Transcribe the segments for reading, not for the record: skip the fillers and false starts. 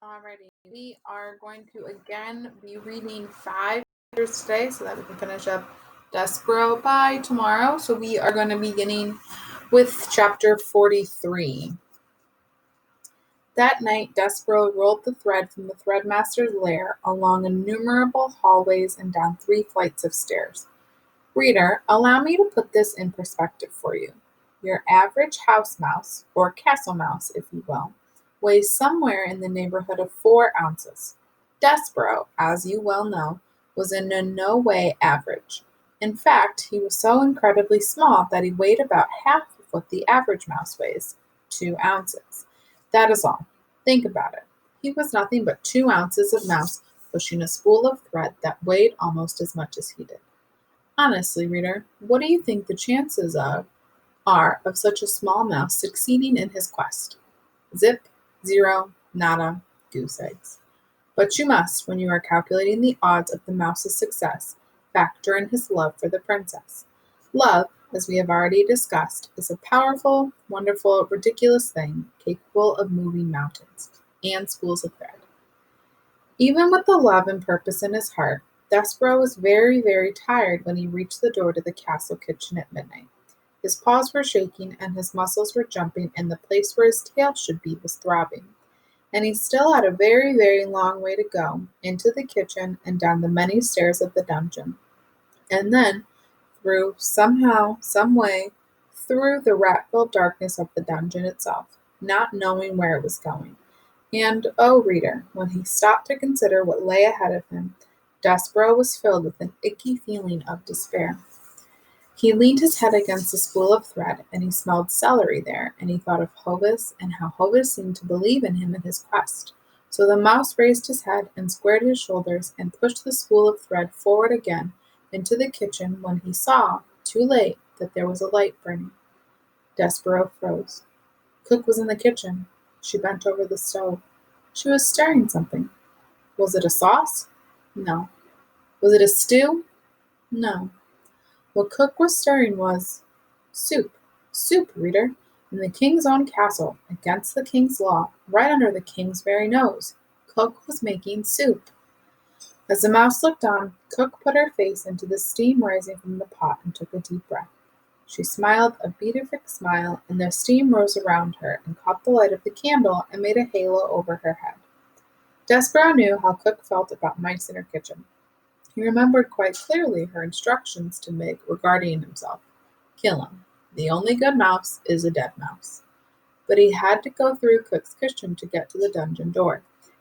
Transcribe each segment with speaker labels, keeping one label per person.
Speaker 1: Alrighty, we are going to again be reading 5 chapters today so that we can finish up Despereaux by tomorrow. So we are going to be beginning with chapter 43. That night, Despereaux rolled the thread from the threadmaster's lair along innumerable hallways and down 3 flights of stairs. Reader, allow me to put this in perspective for you. Your average house mouse, or castle mouse, if you will, weighs somewhere in the neighborhood of 4 ounces. Despereaux, as you well know, was in no way average. In fact, he was so incredibly small that he weighed about half of what the average mouse weighs, 2 ounces. That is all. Think about it. He was nothing but 2 ounces of mouse pushing a spool of thread that weighed almost as much as he did. Honestly, reader, what do you think the chances are of such a small mouse succeeding in his quest? Zip, zero, nada, goose eggs. But you must, when you are calculating the odds of the mouse's success, factor in his love for the princess. Love, as we have already discussed, is a powerful, wonderful, ridiculous thing capable of moving mountains and spools of thread. Even with the love and purpose in his heart, Despereaux was very, very tired when he reached the door to the castle kitchen at midnight. His paws were shaking and his muscles were jumping, and the place where his tail should be was throbbing. And he still had a very, very long way to go, into the kitchen and down the many stairs of the dungeon. And then, somehow, some way, through the rat-filled darkness of the dungeon itself, not knowing where it was going. And, oh, reader, when he stopped to consider what lay ahead of him, Despereaux was filled with an icky feeling of despair. He leaned his head against a spool of thread, and he smelled celery there, and he thought of Hovis, and how Hovis seemed to believe in him and his quest. So the mouse raised his head and squared his shoulders and pushed the spool of thread forward again into the kitchen when he saw, too late, that there was a light burning. Despereaux froze. Cook was in the kitchen. She bent over the stove. She was stirring something. Was it a sauce? No. Was it a stew? No. What Cook was stirring was soup. Soup, reader, in the king's own castle, against the king's law, right under the king's very nose. Cook was making soup. As the mouse looked on, Cook put her face into the steam rising from the pot and took a deep breath. She smiled a beatific smile, and the steam rose around her and caught the light of the candle and made a halo over her head. Despereaux knew how Cook felt about mice in her kitchen. He remembered quite clearly her instructions to Mig regarding himself. Kill him. The only good mouse is a dead mouse. But he had to go through Cook's kitchen to get to the dungeon door,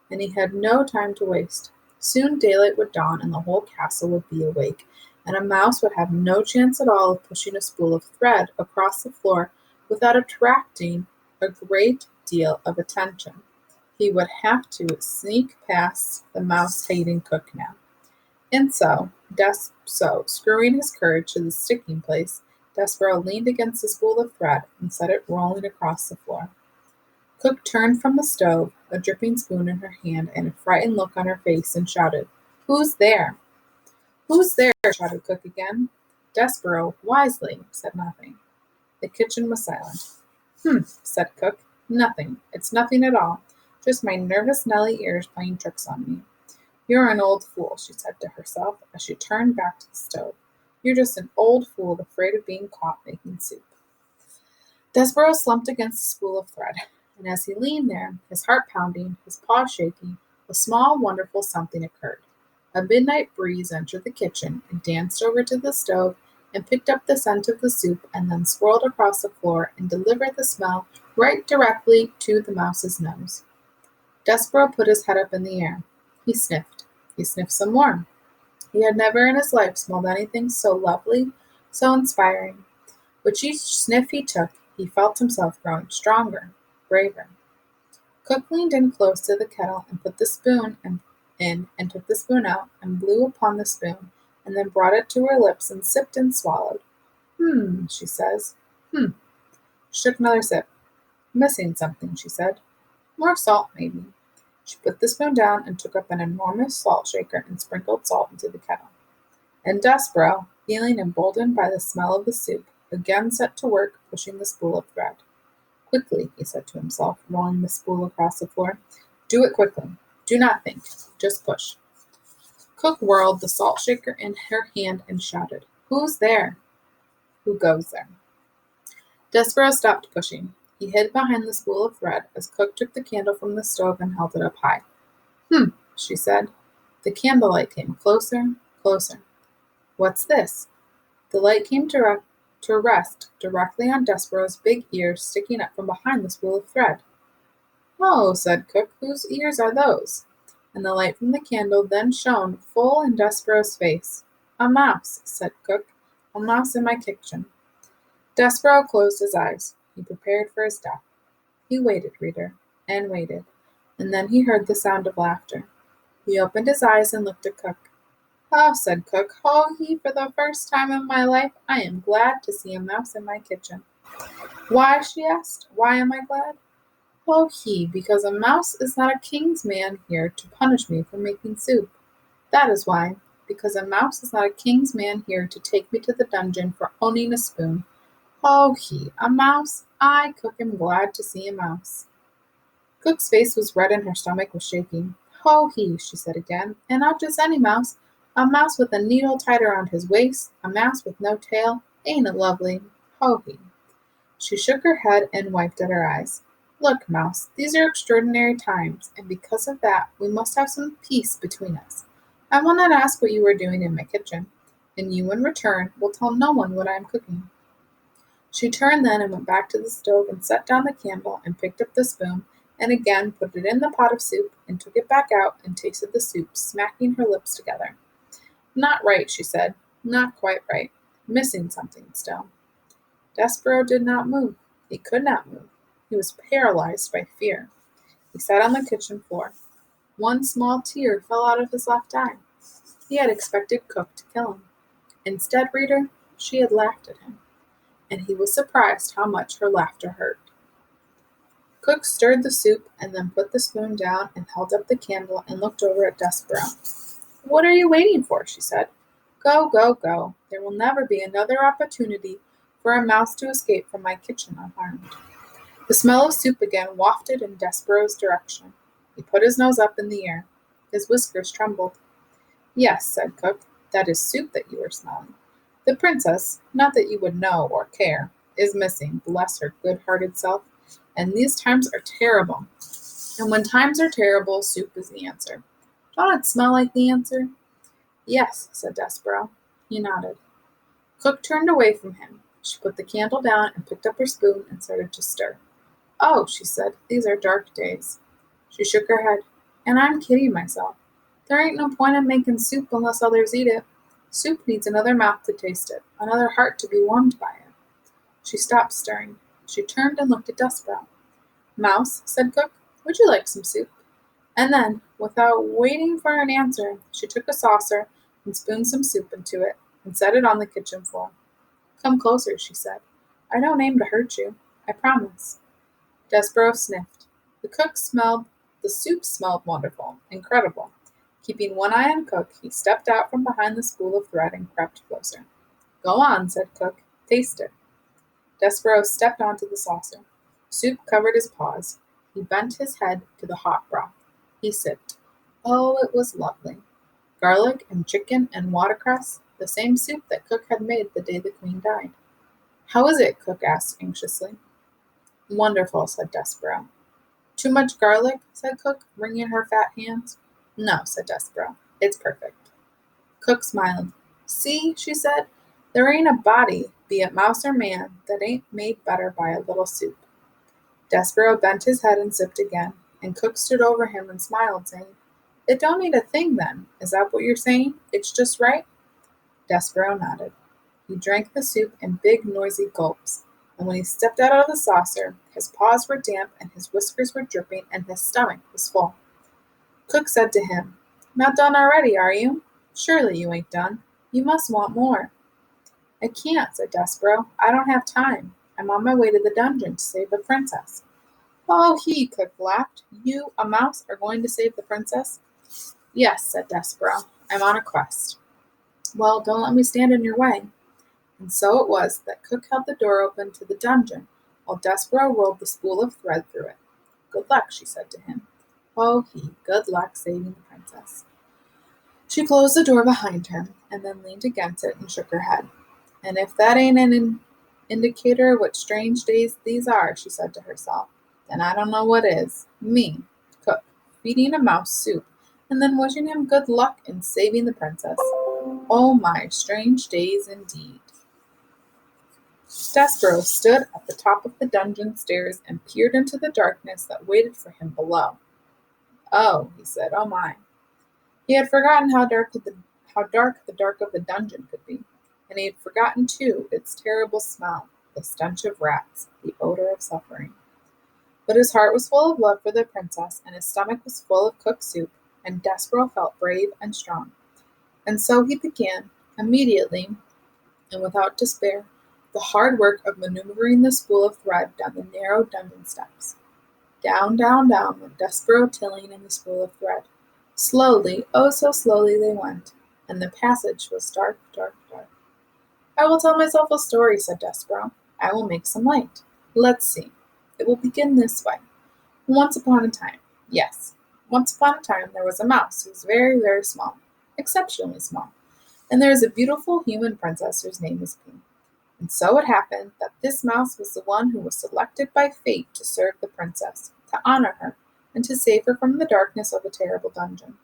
Speaker 1: and he had no time to waste. Soon daylight would dawn and the whole castle would be awake, and a mouse would have no chance at all of pushing a spool of thread across the floor without attracting a great deal of attention. He would have to sneak past the mouse-hating Cook now. And so, screwing his courage to the sticking place, Despereaux leaned against the spool of thread and set it rolling across the floor. Cook turned from the stove, a dripping spoon in her hand and a frightened look on her face, and shouted, "Who's there?" "Who's there?" shouted Cook again. Despereaux, wisely, said nothing. The kitchen was silent. Said Cook. "Nothing. It's nothing at all. Just my nervous Nelly ears playing tricks on me." "You're an old fool," she said to herself as she turned back to the stove. "You're just an old fool afraid of being caught making soup." Despereaux slumped against the spool of thread, and as he leaned there, his heart pounding, his paws shaking, a small, wonderful something occurred. A midnight breeze entered the kitchen and danced over to the stove and picked up the scent of the soup and then swirled across the floor and delivered the smell right directly to the mouse's nose. Despereaux put his head up in the air. He sniffed. He sniffed some more. He had never in his life smelled anything so lovely, so inspiring. With each sniff he took, he felt himself growing stronger, braver. Cook leaned in close to the kettle and put the spoon in and took the spoon out and blew upon the spoon and then brought it to her lips and sipped and swallowed. She says. She took another sip. "Missing something," she said. "More salt, maybe." She put the spoon down and took up an enormous salt shaker and sprinkled salt into the kettle. And Despereaux, feeling emboldened by the smell of the soup, again set to work pushing the spool of thread. "Quickly," he said to himself, rolling the spool across the floor. Do it quickly. Do not think. Just push. Cook whirled the salt shaker in her hand and shouted, "Who's there?" "Who goes there?" Despereaux stopped pushing. He hid behind the spool of thread as Cook took the candle from the stove and held it up high. She said. The candlelight came closer, closer. What's this? The light came to rest directly on Despereaux's big ears sticking up from behind the spool of thread. "Oh," said Cook, "whose ears are those?" And the light from the candle then shone full in Despereaux's face. "A mouse," said Cook, "a mouse in my kitchen." Despereaux closed his eyes. He prepared for his death. He waited, reader, and waited, and then he heard the sound of laughter. He opened his eyes and looked at Cook. "Oh," said Cook, "oh, for the first time in my life, I am glad to see a mouse in my kitchen." "Why?" she asked. "Why am I glad?" "Oh, because a mouse is not a king's man here to punish me for making soup. That is why, because a mouse is not a king's man here to take me to the dungeon for owning a spoon. Oh, a mouse, I, Cook, am glad to see a mouse." Cook's face was red and her stomach was shaking. "Oh, she said again, and not just any mouse. A mouse with a needle tied around his waist, a mouse with no tail. Ain't it lovely? Oh, She shook her head and wiped at her eyes. "Look, Mouse, these are extraordinary times, and because of that, we must have some peace between us. I will not ask what you are doing in my kitchen, and you, in return, will tell no one what I am cooking." She turned then and went back to the stove and set down the candle and picked up the spoon and again put it in the pot of soup and took it back out and tasted the soup, smacking her lips together. "Not right," she said. "Not quite right. Missing something still." Despereaux did not move. He could not move. He was paralyzed by fear. He sat on the kitchen floor. One small tear fell out of his left eye. He had expected Cook to kill him. Instead, reader, she had laughed at him, and he was surprised how much her laughter hurt. Cook stirred the soup and then put the spoon down and held up the candle and looked over at Despereaux. "What are you waiting for?" she said. "Go, go, go. There will never be another opportunity for a mouse to escape from my kitchen unharmed." The smell of soup again wafted in Despereaux's direction. He put his nose up in the air. His whiskers trembled. "Yes," said Cook, "that is soup that you are smelling. The princess, not that you would know or care, is missing, bless her good-hearted self, and these times are terrible. And when times are terrible, soup is the answer. Don't it smell like the answer?" "Yes," said Despereaux. He nodded. Cook turned away from him. She put the candle down and picked up her spoon and started to stir. "Oh," she said, "these are dark days." She shook her head. "And I'm kidding myself. There ain't no point in making soup unless others eat it. Soup needs another mouth to taste it, another heart to be warmed by it." She stopped stirring. She turned and looked at Despereaux. "Mouse," said Cook, "would you like some soup?" And then, without waiting for an answer, she took a saucer and spooned some soup into it and set it on the kitchen floor. "Come closer," she said. "I don't aim to hurt you. I promise." Despereaux sniffed. The soup smelled wonderful, incredible. Keeping one eye on Cook, he stepped out from behind the spool of thread and crept closer. "Go on," said Cook. "Taste it." Despereaux stepped onto the saucer. Soup covered his paws. He bent his head to the hot broth. He sipped. Oh, it was lovely. Garlic and chicken and watercress, the same soup that Cook had made the day the Queen died. "How is it?" Cook asked anxiously. "Wonderful," said Despereaux. "Too much garlic?" said Cook, wringing her fat hands. "No," said Despereaux. "It's perfect." Cook smiled. "See," she said, "there ain't a body, be it mouse or man, that ain't made better by a little soup." Despereaux bent his head and sipped again, and Cook stood over him and smiled, saying, "It don't need a thing, then. Is that what you're saying? It's just right?" Despereaux nodded. He drank the soup in big, noisy gulps, and when he stepped out of the saucer, his paws were damp and his whiskers were dripping and his stomach was full. Cook said to him, "Not done already, are you? Surely you ain't done. You must want more." "I can't," said Despereaux. "I don't have time. I'm on my way to the dungeon to save the princess." "Oh, Cook laughed. "You, a mouse, are going to save the princess?" "Yes," said Despereaux. "I'm on a quest." "Well, don't let me stand in your way." And so it was that Cook held the door open to the dungeon, while Despereaux rolled the spool of thread through it. "Good luck," she said to him. Oh, good luck saving the princess. She closed the door behind her and then leaned against it and shook her head. And if that ain't an indicator of what strange days these are, she said to herself, then I don't know what is. Me, cook, feeding a mouse soup, and then wishing him good luck in saving the princess. Oh my, strange days indeed. Despereaux stood at the top of the dungeon stairs and peered into the darkness that waited for him below. Oh, he said, oh my. He had forgotten how dark the dark of the dungeon could be, and he had forgotten, too, its terrible smell, the stench of rats, the odor of suffering. But his heart was full of love for the princess, and his stomach was full of cooked soup, and Despereaux felt brave and strong. And so he began, immediately and without despair, the hard work of maneuvering the spool of thread down the narrow dungeon steps. Down, down, down went Despereaux tilling in the spool of thread. Slowly, oh so slowly they went, and the passage was dark, dark, dark. I will tell myself a story, said Despereaux. I will make some light. Let's see. It will begin this way. Once upon a time, yes, once upon a time there was a mouse who was very, very small, exceptionally small, and there was a beautiful human princess whose name was Pink. And so it happened that this mouse was the one who was selected by fate to serve the princess, to honor her, and to save her from the darkness of a terrible dungeon.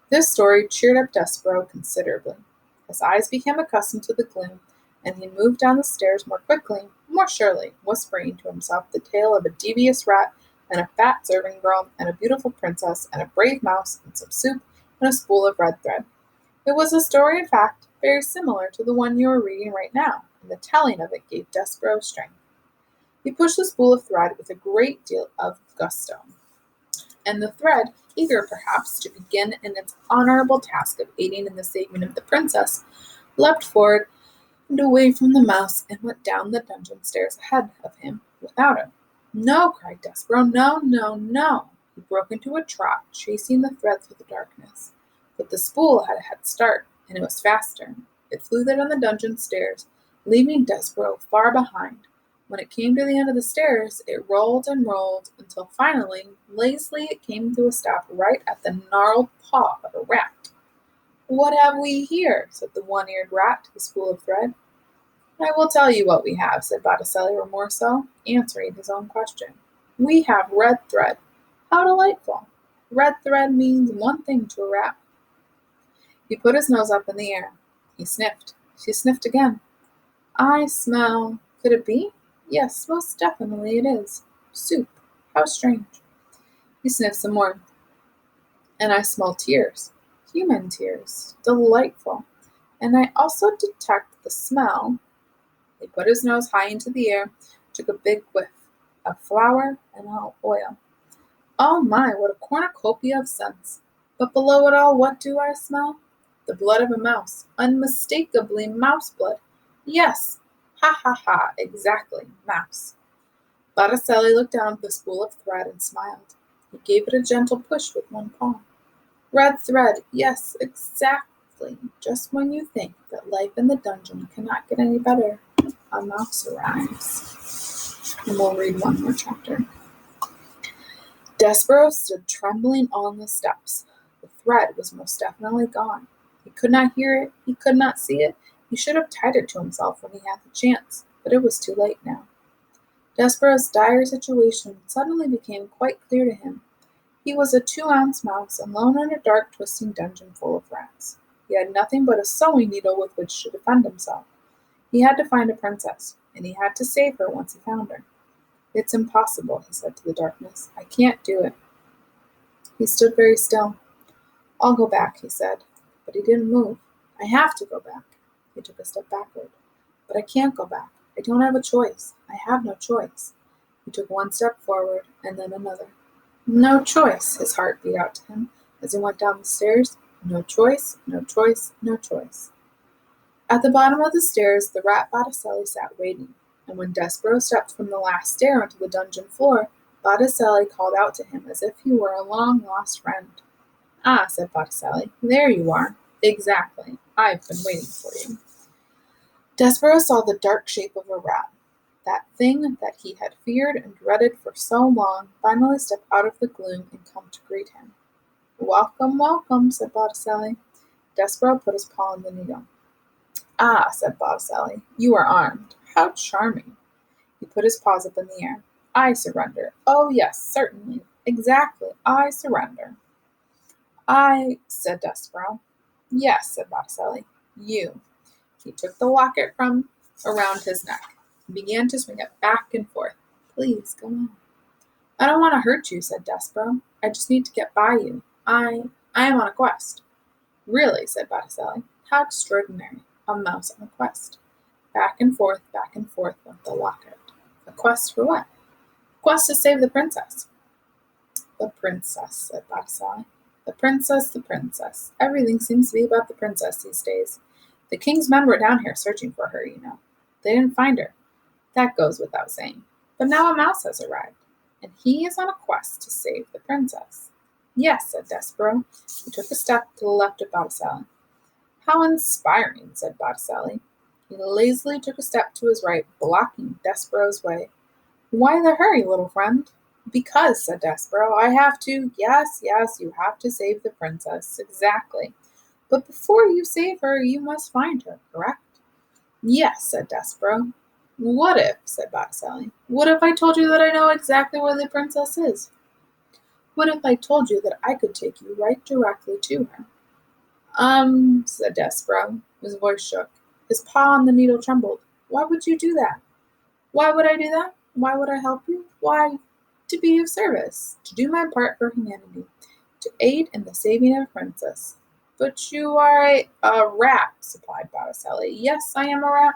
Speaker 1: This story cheered up Despereaux considerably. His eyes became accustomed to the gloom, and he moved down the stairs more quickly, more surely, whispering to himself the tale of a devious rat, and a fat serving girl, and a beautiful princess, and a brave mouse, and some soup, and a spool of red thread. It was a story, in fact, very similar to the one you are reading right now, and the telling of it gave Despereaux strength. He pushed the spool of thread with a great deal of gusto, and the thread, eager perhaps to begin in its honorable task of aiding in the saving of the princess, leapt forward and away from the mouse and went down the dungeon stairs ahead of him without it. No, cried Despereaux, no, no, no. He broke into a trot, chasing the thread through the darkness. But the spool had a head start, and it was faster. It flew down the dungeon stairs, leaving Despereaux far behind. When it came to the end of the stairs, it rolled and rolled until finally, lazily, it came to a stop right at the gnarled paw of a rat. What have we here? Said the one-eared rat to the spool of thread. I will tell you what we have, said Botticelli Remorso, answering his own question. We have red thread. How delightful! Red thread means one thing to a rat. He put his nose up in the air. He sniffed. She sniffed again. I smell. Could it be? Yes, most definitely it is. Soup. How strange. He sniffed some more. And I smell tears. Human tears. Delightful. And I also detect the smell. He put his nose high into the air, took a big whiff of flour and oil. Oh my, what a cornucopia of scents. But below it all, what do I smell? The blood of a mouse. Unmistakably mouse blood. Yes. Ha ha ha, exactly, mouse. Botticelli looked down at the spool of thread and smiled. He gave it a gentle push with one paw. Red thread, yes, exactly. Just when you think that life in the dungeon cannot get any better, a mouse arrives. And we'll read one more chapter. Despereaux stood trembling on the steps. The thread was most definitely gone. He could not hear it. He could not see it. He should have tied it to himself when he had the chance, but it was too late now. Despereaux's dire situation suddenly became quite clear to him. He was a 2-ounce mouse alone in a dark, twisting dungeon full of rats. He had nothing but a sewing needle with which to defend himself. He had to find a princess, and he had to save her once he found her. It's impossible, he said to the darkness. I can't do it. He stood very still. I'll go back, he said, but he didn't move. I have to go back. He took a step backward. But I can't go back. I don't have a choice. I have no choice. He took one step forward, and then another. No choice, his heart beat out to him as he went down the stairs. No choice, no choice, no choice. At the bottom of the stairs, the rat Botticelli sat waiting, and when Despereaux stepped from the last stair onto the dungeon floor, Botticelli called out to him as if he were a long-lost friend. Ah, said Botticelli, there you are. Exactly. I've been waiting for you. Despereaux saw the dark shape of a rat. That thing that he had feared and dreaded for so long finally stepped out of the gloom and come to greet him. Welcome, welcome, said Botticelli. Despereaux put his paw on the needle. Ah, said Botticelli, you are armed. How charming. He put his paws up in the air. I surrender. Oh, yes, certainly. Exactly. I surrender. Said Despereaux. Yes, said Botticelli. You. He took the locket from around his neck and began to swing it back and forth. Please, go on. I don't want to hurt you, said Despereaux. I just need to get by you. I am on a quest. Really, said Botticelli. How extraordinary. A mouse on a quest. Back and forth went the locket. A quest for what? A quest to save the princess. The princess, said Botticelli. The princess, the princess. Everything seems to be about the princess these days. The king's men were down here searching for her, you know. They didn't find her. That goes without saying. But now a mouse has arrived, and he is on a quest to save the princess. Yes, said Despereaux. He took a step to the left of Botticelli. How inspiring, said Botticelli. He lazily took a step to his right, blocking Despereaux's way. Why the hurry, little friend? Because, said Despereaux, I have to. Yes, you have to save the princess. Exactly. But before you save her, you must find her, correct? Yes, said Despereaux. What if, said Botticelli, what if I told you that I know exactly where the princess is? What if I told you that I could take you right directly to her? Said Despereaux. His voice shook. His paw on the needle trembled. Why would you do that? Why would I do that? Why would I help you? Why, to be of service, to do my part for humanity, to aid in the saving of a princess. But you are a rat, supplied Botticelli. Yes, I am a rat,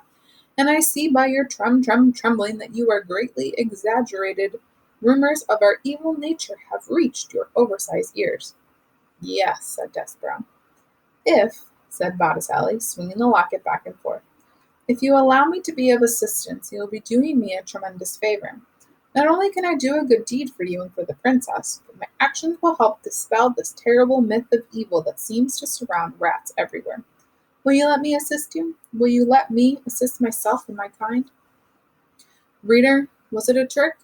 Speaker 1: and I see by your trembling that you are greatly exaggerated. Rumors of our evil nature have reached your oversized ears. Yes, said Despereaux. If, said Botticelli, swinging the locket back and forth, if you allow me to be of assistance, you will be doing me a tremendous favor. Not only can I do a good deed for you and for the princess, but my actions will help dispel this terrible myth of evil that seems to surround rats everywhere. Will you let me assist you? Will you let me assist myself and my kind? Reader, was it a trick?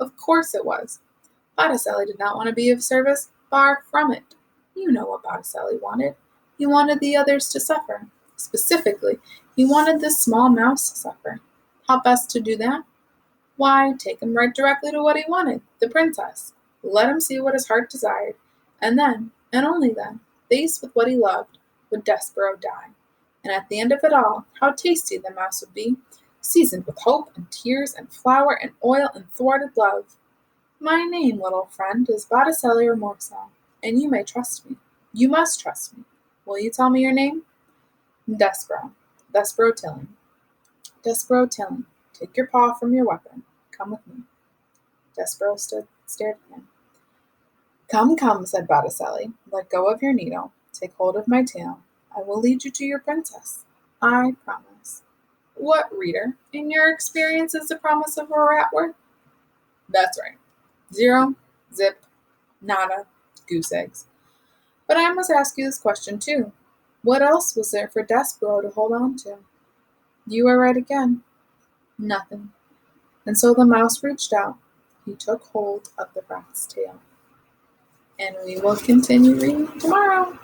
Speaker 1: Of course it was. Botticelli did not want to be of service. Far from it. You know what Botticelli wanted. He wanted the others to suffer. Specifically, he wanted this small mouse to suffer. How best to do that? Why, take him right directly to what he wanted, the princess. Let him see what his heart desired, and then, and only then, faced with what he loved, would Despereaux die. And at the end of it all, how tasty the mouse would be, seasoned with hope and tears and flour and oil and thwarted love. My name, little friend, is Botticelli or Morceau, and you may trust me. You must trust me. Will you tell me your name? Despereaux. Despereaux Tilling. Despereaux Tilling. Take your paw from your weapon. Come with me. Despereaux stared at him. Come, come, said Botticelli. Let go of your needle. Take hold of my tail. I will lead you to your princess. I promise. What, reader, in your experience is the promise of a rat worth? That's right. Zero, zip, nada, goose eggs. But I must ask you this question too. What else was there for Despereaux to hold on to? You are right again. Nothing. And so the mouse reached out. He took hold of the rat's tail. And we will continue reading tomorrow.